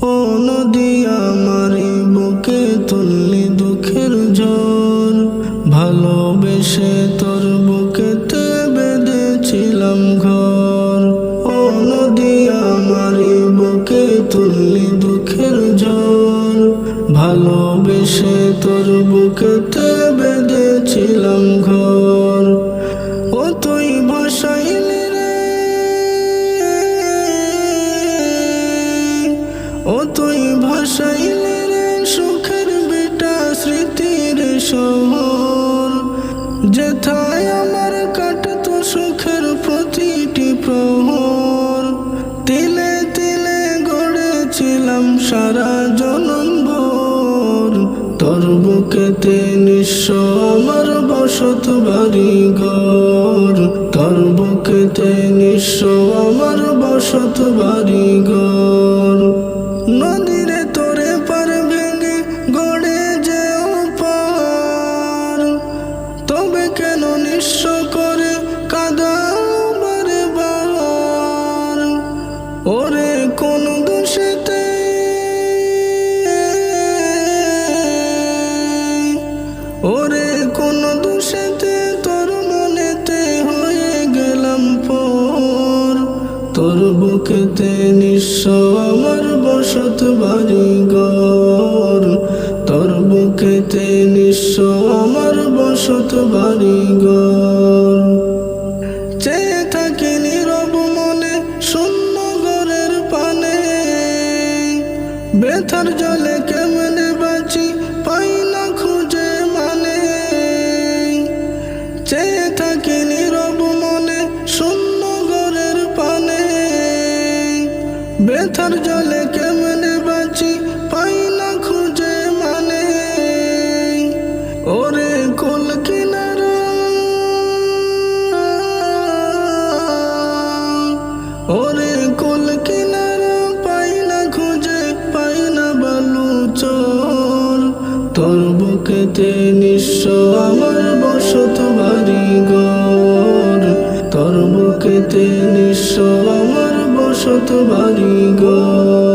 ও নদী আমার বুকে তুললি দুঃখের ঝড়, ভালোবেসে তোর বুকেতে বেঁধেছিলাম ঘর। ও নদী আমার বুকে তুললি দুঃখের ঝড়, ভালোবেসে তোর বুকেতে বেঁধেছিলাম ঘর। ও তুই ভাসাইলি রে, ও তুই ভাসাইলি রে সুখের বেটা স্মৃতির শহর, যেথায় আমার কাটতো সুখের প্রতিটি প্রহর। তিলে তিলে গড়েছিলাম সারা জনম ভোর, তোর বুকেতে নিঃস্ব আমার বসত বাড়ি ঘর, তোর বুকেতে নিঃস্ব আমার বসত বাড়ি ঘর। নদীরে তোরে পার ভেঙে গড়ে যেও পার, তবে কেন নিঃস্ব করে কাঁদাও বারে বার। ওরে কোন দোষেতে, ওরে কোন দোষেতে তোর মনেতে হয়ে গেলাম পর, তোর বুকেতে নিঃস্ব আমার বসত বাড়ি ঘর, তোর বুকেতে নিঃস্ব আমার বসত বাড়ি ঘর। চেয়ে থাকি নীরব মনে শূন্য ঘরের পানে, ব্যথার জলে কেমনে বাঁচি পাই না খুঁজে মানে। চেয়ে থাকি নীরব মনে শূন্য ঘরের পানে, ব্যথার জলে কেমনে বাঁচি পাই না খুঁজে মানে। ওরে কুল কিনারা, ওরে কুল কিনারা পাই না খুঁজে পাই না বালু চর, তোর বুকেতে নিঃস্ব আমার বসত বাড়ি ঘর, তোর বুকেতে নিঃস্ব আমার বসত বাড়ি ঘর।